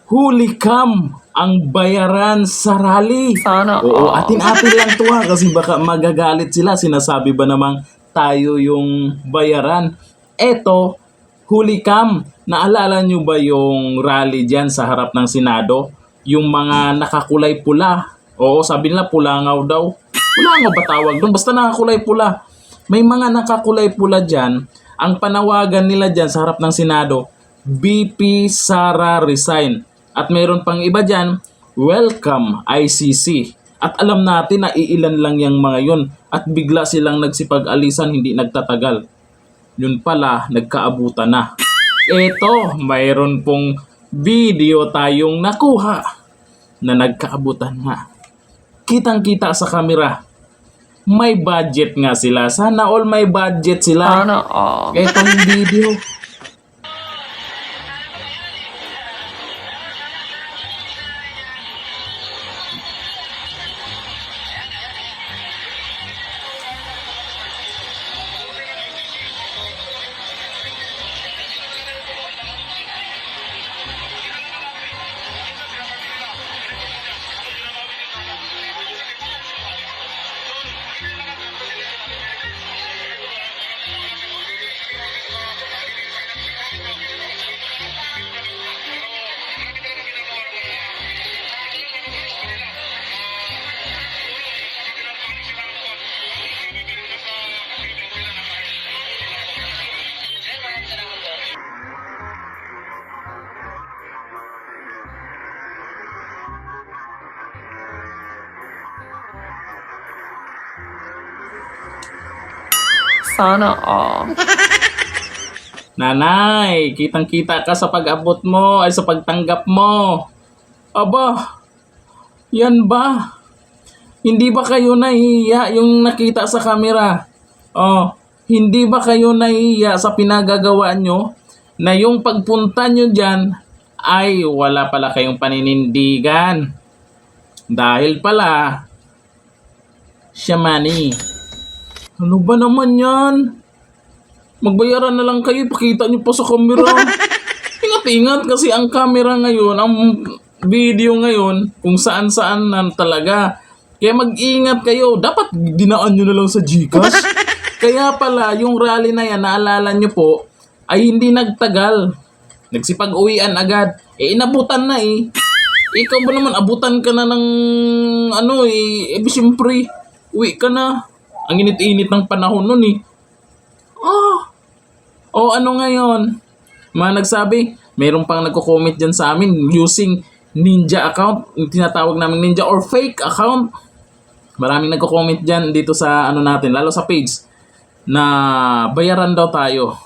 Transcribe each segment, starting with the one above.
huli cam ang bayaran sa rally. Sana Oo, all. atin-atin lang to ha, kasi baka magagalit sila. Sinasabi ba namang tayo yung bayaran? Eto, huli cam. Naalala nyo ba yung rally dyan sa harap ng Senado? Yung mga nakakulay pula. Oo, sabi nila pulangaw daw. Pulangaw ba tawag doon? Basta nakakulay pula. May mga nakakulay pula dyan. Ang panawagan nila dyan sa harap ng Senado, BP Sara resign. At mayroon pang iba dyan, welcome ICC. At alam natin na iilan lang yung mga yon. At bigla silang nagsipag-alisan, hindi nagtatagal. Yun pala, nagkaabutan na. Eto, mayroon pong video tayong nakuha na nagkaabutan nga. Kitang-kita sa kamera. May budget nga sila. Sana all may budget sila. Sana all. Etong video. Sana all. Nanay, kitang-kita ka sa pag-abot mo ay sa pagtanggap mo. Aba, yan ba? Hindi ba kayo nahihiya yung nakita sa kamera? Oh, hindi ba kayo nahihiya sa pinagagawa nyo na yung pagpunta nyo dyan ay wala pala kayong paninindigan? Dahil pala, siya money. Ano ba naman yan? Magbayaran na lang kayo, pakita nyo pa sa camera. Ingat-ingat kasi ang camera ngayon, ang video ngayon, kung saan-saan na talaga. Kaya mag-ingat kayo. Dapat dinaan nyo na lang sa GCash. Kaya pala, yung rally na yan, naalala nyo po, ay hindi nagtagal. Nagsipag-uwian agad. Inabutan na eh. Ikaw ba naman, abutan ka na ng ano eh. Siyempre, uwi ka na. Ang init-init ng panahon nun eh. O ano ngayon? Mga nagsabi, mayroon pang nagko-comment dyan sa amin using ninja account, yung tinatawag namin ninja or fake account. Maraming nagko-comment dyan dito sa ano natin, lalo sa page, na bayaran daw tayo.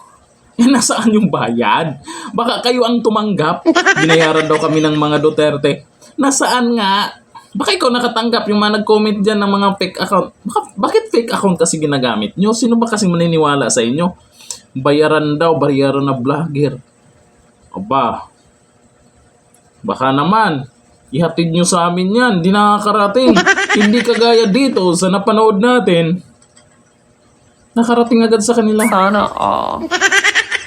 Eh, nasaan yung bayad? Baka kayo ang tumanggap. Binayaran daw kami ng mga Duterte. Nasaan nga? Baka ikaw nakatanggap yung mga nag-comment dyan ng mga fake account. Bakit fake account kasi ginagamit nyo? Sino ba kasing maniniwala sa inyo? Bayaran daw, bayaran na vlogger. Aba, baka naman, ihatid nyo sa amin yan, di nakakarating. Hindi kagaya dito sa napanood natin. Nakarating agad sa kanila. Sana all.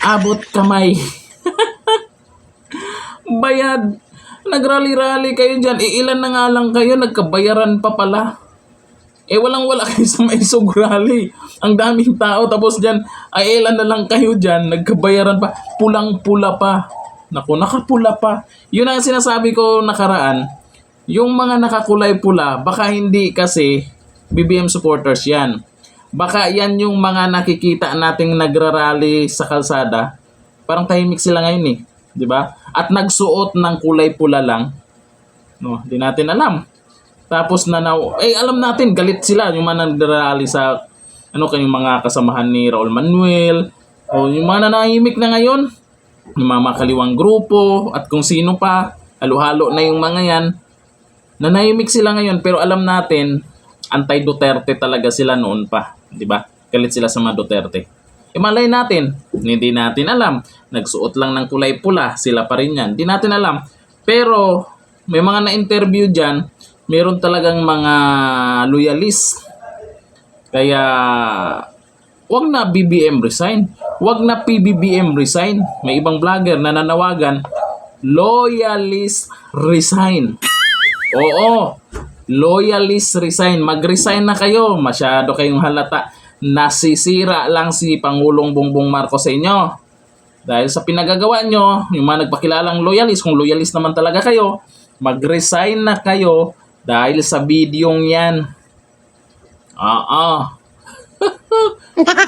Abot kamay. Bayad. Nagrally-rally kayo dyan. Ilan na nga lang kayo, nagkabayaran pa pala. Walang-wala kayo sa may rally. Ang daming tao, tapos dyan, ilan na lang kayo dyan, nagkabayaran pa. Pulang-pula pa. Naku, nakapula pa. Yun ang sinasabi ko nakaraan. Yung mga nakakulay pula, baka hindi kasi BBM supporters yan. Baka yan yung mga nakikita nating nagrarally sa kalsada. Parang tahimik sila ngayon eh. 'Di ba? At nagsuot ng kulay pula lang. No, di natin alam. Tapos alam natin galit sila yung mga nagrarally sa kanyang mga kasamahan ni Raul Manuel o yung mga nanahimik na ngayon, yung mga makaliwang grupo at kung sino pa, halo-halo na yung mga yan. Nanahimik sila ngayon pero alam natin anti-Duterte talaga sila noon pa, 'di ba? Galit sila sa mga Duterte. Malay natin, hindi natin alam. Nagsuot lang ng kulay pula, sila pa rin yan. Hindi natin alam. Pero may mga na-interview dyan, meron talagang mga loyalist. Kaya, wag na BBM resign. Wag na PBBM resign. May ibang vlogger na nanawagan Loyalist resign. Oo, loyalist resign. Mag-resign na kayo. Masyado kayong halata. Nasisira lang si Pangulong Bongbong Marcos sa inyo. Dahil sa pinagagawa nyo, yung mga nagpakilalang loyalist, kung loyalist naman talaga kayo, mag-resign na kayo dahil sa bidyong yan.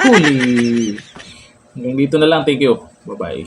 Huli. Hanggang dito na lang. Thank you. Bye-bye.